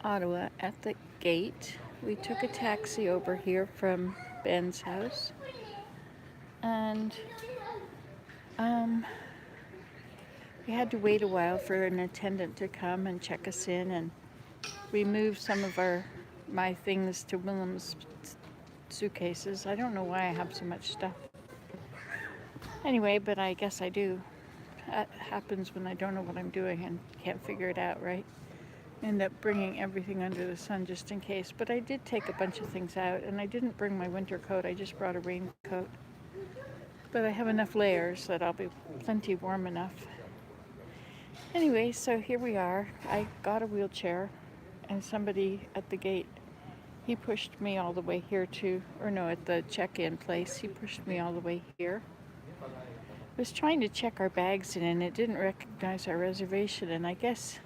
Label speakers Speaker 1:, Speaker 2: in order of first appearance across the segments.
Speaker 1: Ottawa at the gate. We took a taxi over here from Ben's house, and we had to wait a while for an attendant to come and check us in, and we moved some of my things to Willem's suitcases. I don't know why I have so much stuff. Anyway, but I guess I do. That happens when I don't know what I'm doing and can't figure it out, right? End up bringing everything under the sun just in case. But I did take a bunch of things out, and I didn't bring my winter coat. I just brought a raincoat. But I have enough layers that I'll be plenty warm enough. Anyway, so here we are. I got a wheelchair, and somebody at the gate, he pushed me all the way here at the check-in place, he pushed me all the way here. I was trying to check our bags in, and it didn't recognize our reservation, and I guess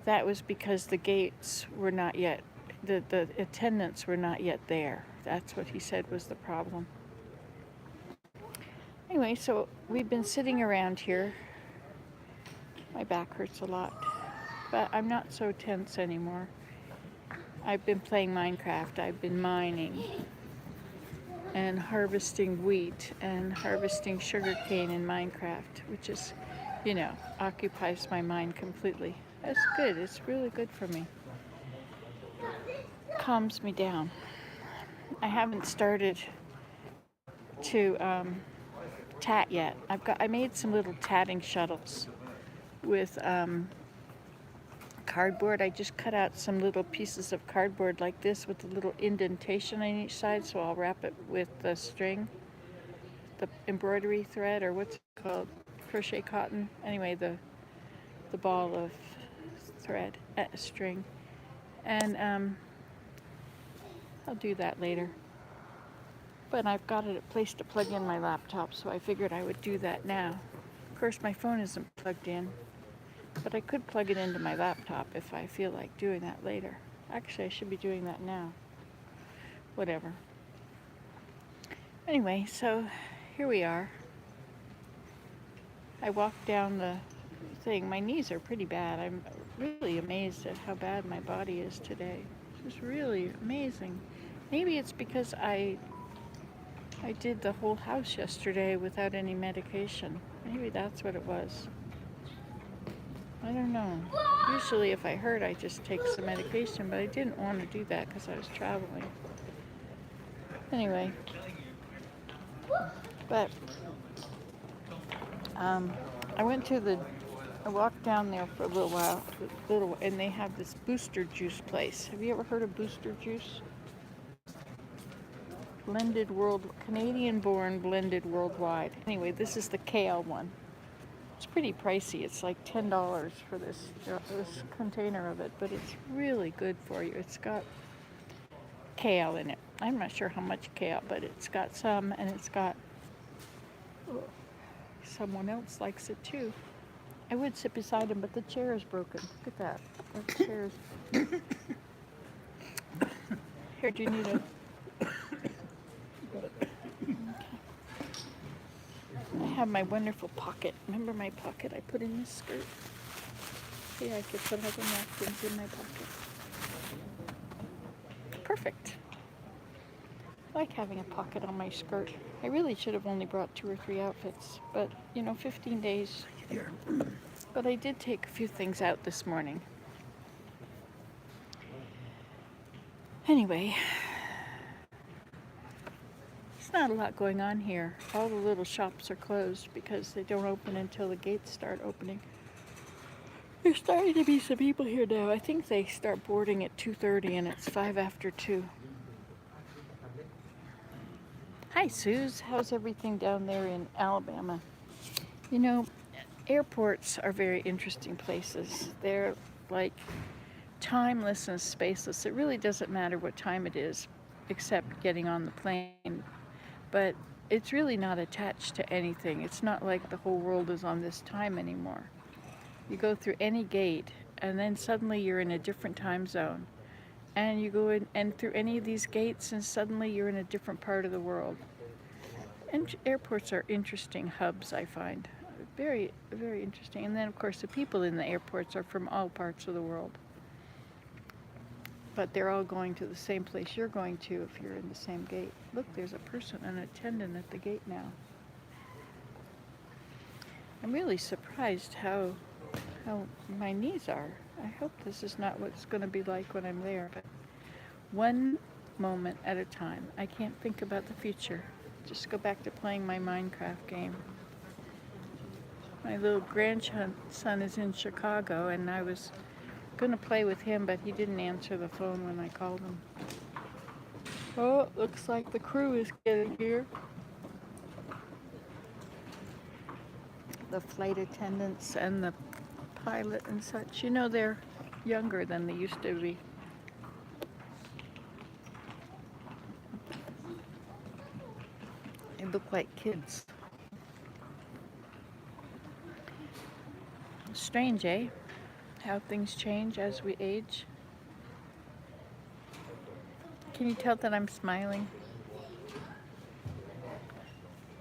Speaker 1: that was because the gates were not yet, the attendants were not yet there. That's what he said was the problem. Anyway, so we've been sitting around here. My back hurts a lot, but I'm not so tense anymore. I've been playing Minecraft. I've been mining and harvesting wheat and harvesting sugarcane in Minecraft, which is, occupies my mind completely. That's good. It's really good for me. Calms me down. I haven't started to tat yet. I made some little tatting shuttles with cardboard. I just cut out some little pieces of cardboard like this with a little indentation on each side, so I'll wrap it with the string, the embroidery thread, or what's it called, crochet cotton. Anyway, the ball of thread, string, and I'll do that later. But I've got a place to plug in my laptop, so I figured I would do that now. Of course, my phone isn't plugged in, but I could plug it into my laptop if I feel like doing that later. Actually, I should be doing that now. Whatever. Anyway, so here we are. I walked down the thing. My knees are pretty bad. I'm really amazed at how bad my body is today. It's just really amazing. Maybe it's because I did the whole house yesterday without any medication. Maybe that's what it was. I don't know. Usually if I hurt, I just take some medication, but I didn't want to do that because I was traveling. Anyway, but I walked down there for a little while, and they have this Booster Juice place. Have you ever heard of Booster Juice? Canadian-born, blended worldwide. Anyway, this is the kale one. It's pretty pricey. It's like $10 for this container of it, but it's really good for you. It's got kale in it. I'm not sure how much kale, but it's got some, and it's got, someone else likes it too. I would sit beside him, but the chair is broken. Look at that. That chair is... Here, do you need a... I have my wonderful pocket. Remember my pocket I put in this skirt? See, I could put other napkins in my pocket. Perfect. I like having a pocket on my skirt. I really should have only brought 2 or 3 outfits, but 15 days. But I did take a few things out this morning. Anyway, there's not a lot going on here. All the little shops are closed because they don't open until the gates start opening. There's starting to be some people here now. I think they start boarding at 2:30 and it's 5 after 2. Hi, Suze. How's everything down there in Alabama? Airports are very interesting places. They're like timeless and spaceless. It really doesn't matter what time it is, except getting on the plane. But it's really not attached to anything. It's not like the whole world is on this time anymore. You go through any gate, and then suddenly you're in a different time zone. And you go in and through any of these gates, and suddenly you're in a different part of the world. And airports are interesting hubs, I find. Very, very interesting. And then, of course, the people in the airports are from all parts of the world. But they're all going to the same place you're going to if you're in the same gate. Look, there's a person, an attendant at the gate now. I'm really surprised how my knees are. I hope this is not what it's going to be like when I'm there. But one moment at a time. I can't think about the future. Just go back to playing my Minecraft game. My little grandson is in Chicago, and I was going to play with him, but he didn't answer the phone when I called him. Oh, looks like the crew is getting here. The flight attendants and the pilot and such. You know, they're younger than they used to be. They look like kids. Strange, eh? How things change as we age. Can you tell that I'm smiling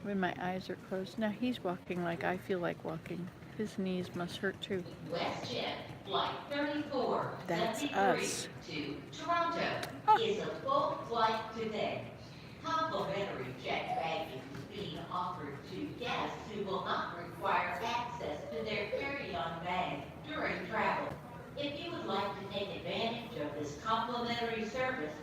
Speaker 1: when my eyes are closed? Now he's walking like I feel like walking. His knees must hurt too.
Speaker 2: WestJet Flight 34,
Speaker 1: That's us.
Speaker 2: to Toronto is a full flight today. Complimentary checked baggage is being offered to guests who will not require access to their carry-on bag during travel. If you would like to take advantage of this complimentary service,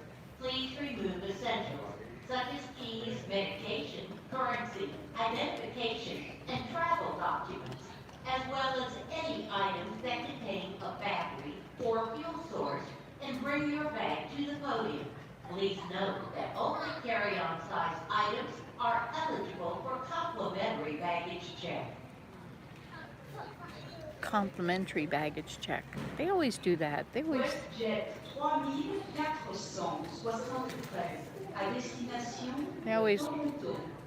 Speaker 2: please remove essentials such as keys, medication, currency, identification, and travel documents, as well as any items that contain a battery or fuel source, and bring your bag to the podium. Please note that only carry-on size items are eligible for complimentary baggage check.
Speaker 1: Complimentary baggage check. They always do that. They always.
Speaker 3: WestJet 3473 à destination
Speaker 1: They always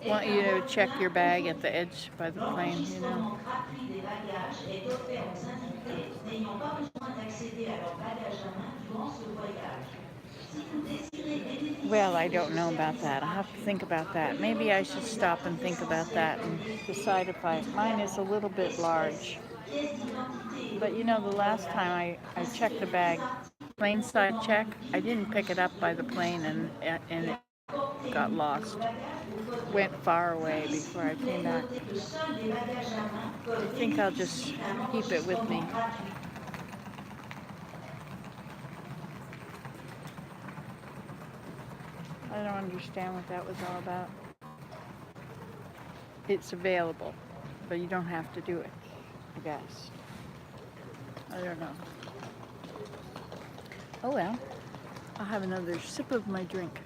Speaker 1: want you to check your bag at the edge by the plane, you know.
Speaker 3: gratuit des bagages est offert aux invités n'ayant pas besoin d'accéder à leur bagage à main durant ce voyage. Si vous désirez bénéficier
Speaker 1: Well, I don't know about that. I'll have to think about that. Maybe I should stop and think about that and decide if mine is a little bit large. But you know, the last time I checked the bag, plane side check, I didn't pick it up by the plane and it got lost. Went far away before I came back. I think I'll just keep it with me. I don't understand what that was all about. It's available, but you don't have to do it, I guess. I don't know. Oh well, I'll have another sip of my drink.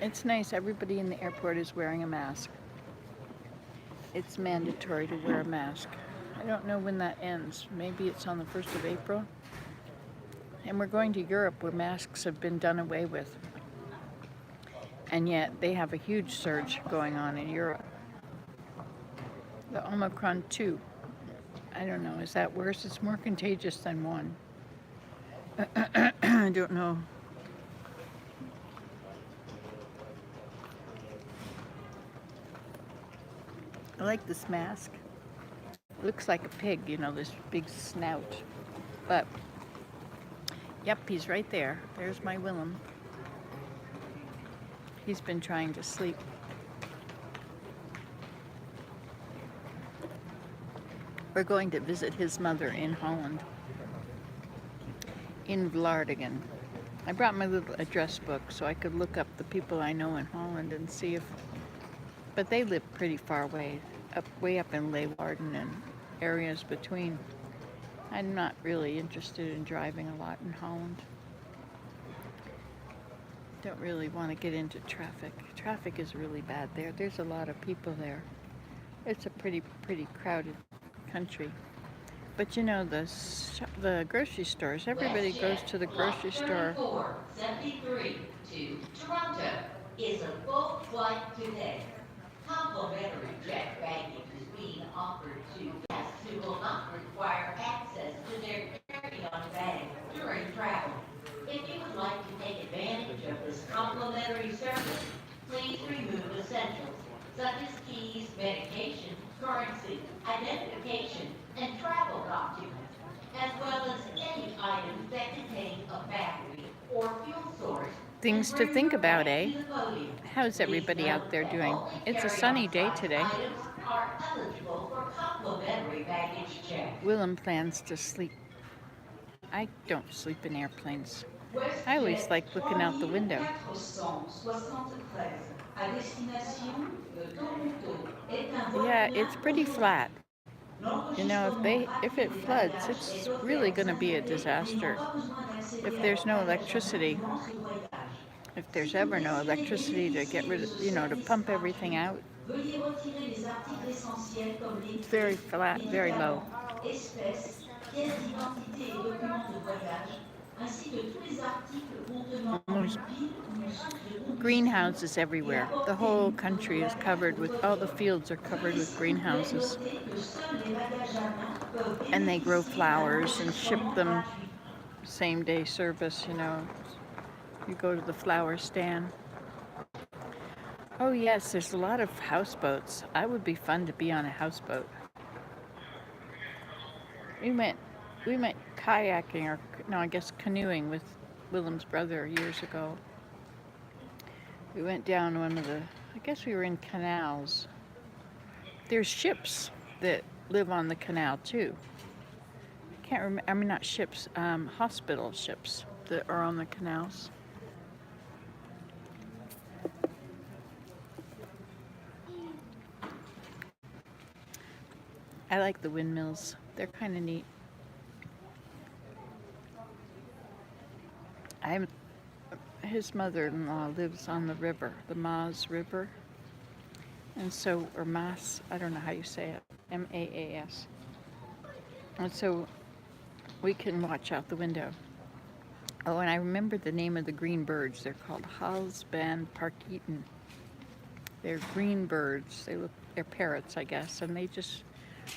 Speaker 1: It's nice, everybody in the airport is wearing a mask. It's mandatory to wear a mask. I don't know when that ends. Maybe it's on the 1st of April. And we're going to Europe where masks have been done away with. And yet they have a huge surge going on in Europe. The Omicron 2. I don't know, is that worse? It's more contagious than 1. I don't know. I like this mask. Looks like a pig, you know, this big snout. But, yep, he's right there. There's my Willem. He's been trying to sleep. We're going to visit his mother in Holland, in Vlaardingen. I brought my little address book so I could look up the people I know in Holland and see if, but they live pretty far away, way up in Leeuwarden and areas between. I'm not really interested in driving a lot in Holland. Don't really want to get into traffic. Traffic is really bad there. There's a lot of people there. It's a pretty crowded country. But you know, the grocery stores, everybody goes to the grocery store.
Speaker 2: 3473 to Toronto is a full flight today. Complimentary checked baggage is being offered to guests who will not require access to their carry-on bag during travel. If you would like to take advantage of this complimentary service, please remove essentials such as keys, medication, currency, identification, and travel documents, as well as any items that contain a battery or fuel source. And
Speaker 1: Things to
Speaker 2: bring
Speaker 1: think
Speaker 2: your
Speaker 1: about,
Speaker 2: bag
Speaker 1: eh?
Speaker 2: to the podium.
Speaker 1: How's
Speaker 2: Please
Speaker 1: everybody out
Speaker 2: note
Speaker 1: there
Speaker 2: that
Speaker 1: doing?
Speaker 2: only
Speaker 1: It's a sunny
Speaker 2: carry-on
Speaker 1: day
Speaker 2: size
Speaker 1: today.
Speaker 2: items are eligible for complimentary baggage checks.
Speaker 1: Willem plans to sleep. I don't sleep in airplanes. I always
Speaker 3: WestJet
Speaker 1: like looking out the window.
Speaker 3: 3473 à destination de Toronto est un vol
Speaker 1: Yeah,
Speaker 3: plein
Speaker 1: it's pretty
Speaker 3: aujourd'hui.
Speaker 1: flat. You know,
Speaker 3: L'enregistrement
Speaker 1: if
Speaker 3: rapide
Speaker 1: it
Speaker 3: des
Speaker 1: floods,
Speaker 3: bagages
Speaker 1: it's
Speaker 3: est offert
Speaker 1: really
Speaker 3: aux
Speaker 1: going to be a
Speaker 3: invités n'ayant
Speaker 1: disaster.
Speaker 3: pas besoin d'accéder
Speaker 1: If
Speaker 3: à
Speaker 1: there's
Speaker 3: leur
Speaker 1: no
Speaker 3: bagage à main
Speaker 1: electricity,
Speaker 3: durant ce voyage.
Speaker 1: if
Speaker 3: Si
Speaker 1: there's
Speaker 3: vous
Speaker 1: ever no
Speaker 3: désirez
Speaker 1: electricity to get
Speaker 3: bénéficier
Speaker 1: rid
Speaker 3: de
Speaker 1: of,
Speaker 3: ce
Speaker 1: to
Speaker 3: service
Speaker 1: pump everything
Speaker 3: gratuit,
Speaker 1: out,
Speaker 3: veuillez retirer les articles essentiels comme les
Speaker 1: it's very
Speaker 3: clés,
Speaker 1: flat, very low.
Speaker 3: médicaments, espèces, pièces d'identité et documents de voyage, ainsi que tous les articles contenant
Speaker 1: There's
Speaker 3: une pile ou une source de combustible
Speaker 1: greenhouses
Speaker 3: et
Speaker 1: everywhere. The
Speaker 3: apportez-vous
Speaker 1: whole
Speaker 3: votre
Speaker 1: country is
Speaker 3: bagage
Speaker 1: covered
Speaker 3: au
Speaker 1: with, all the
Speaker 3: podium.
Speaker 1: fields are covered
Speaker 3: Veuillez
Speaker 1: with
Speaker 3: s'il vous plaît
Speaker 1: greenhouses.
Speaker 3: noter que seuls les bagages à main peuvent
Speaker 1: And they grow
Speaker 3: bénéficier d'un
Speaker 1: flowers and ship
Speaker 3: enregistrement
Speaker 1: them
Speaker 3: gratuit.
Speaker 1: same day service, you know. You go to the flower stand. Oh yes, there's a lot of houseboats. I would be fun to be on a houseboat. We went kayaking, or no, I guess canoeing with Willem's brother years ago. We went down one of the, I guess we were in canals. There's ships that live on the canal too. Can't remember, I mean not ships, hospital ships that are on the canals. I like the windmills. They're kind of neat. His mother-in-law lives on the river, the Maas River. And so, or Maas, I don't know how you say it, M-A-A-S. And so we can watch out the window. Oh, and I remember the name of the green birds. They're called Halsband Parkieten. They're green birds. They're parrots, I guess, and they just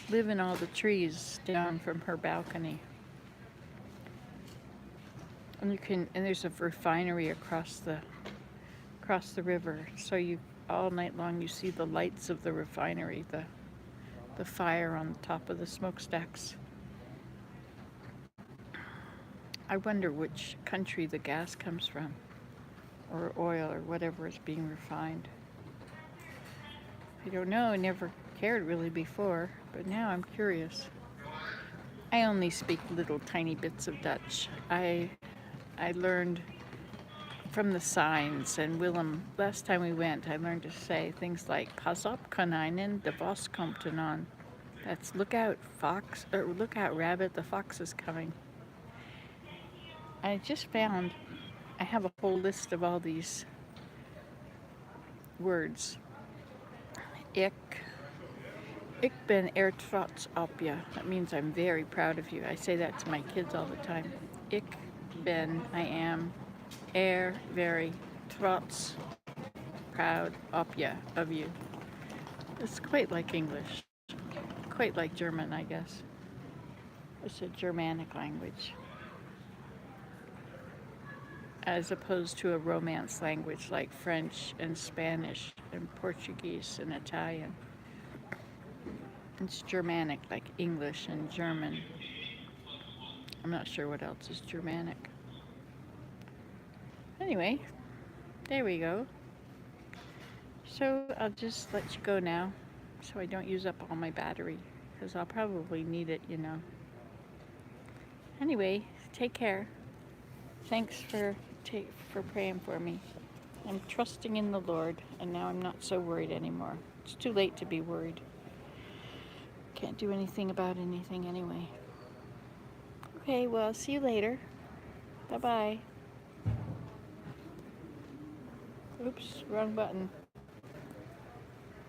Speaker 1: live in all the trees down from her balcony. And there's a refinery across the river. So all night long you see the lights of the refinery, the fire on the top of the smokestacks. I wonder which country the gas comes from, or oil, or whatever is being refined. I don't know, I never cared really before, but now I'm curious. I only speak little tiny bits of Dutch. I learned from the signs, and Willem, last time we went, I learned to say things like, "Pas op, konijnen, de vos komt eraan." That's look out, fox, or look out, rabbit, the fox is coming. I just found, I have a whole list of all these words. Ik ben trots op je. That means I'm very proud of you. I say that to my kids all the time. Ik ben, I am, very, trots, proud, op je, of you. It's quite like English. Quite like German, I guess. It's a Germanic language, as opposed to a Romance language like French and Spanish and Portuguese and Italian. It's Germanic, like English and German. I'm not sure what else is Germanic. Anyway, there we go. So I'll just let you go now, so I don't use up all my battery, because I'll probably need it, you know. Anyway, take care. Thanks for praying for me. I'm trusting in the Lord, and now I'm not so worried anymore. It's too late to be worried. Can't do anything about anything anyway. Okay, well, see you later. Bye-bye. Oops, wrong button.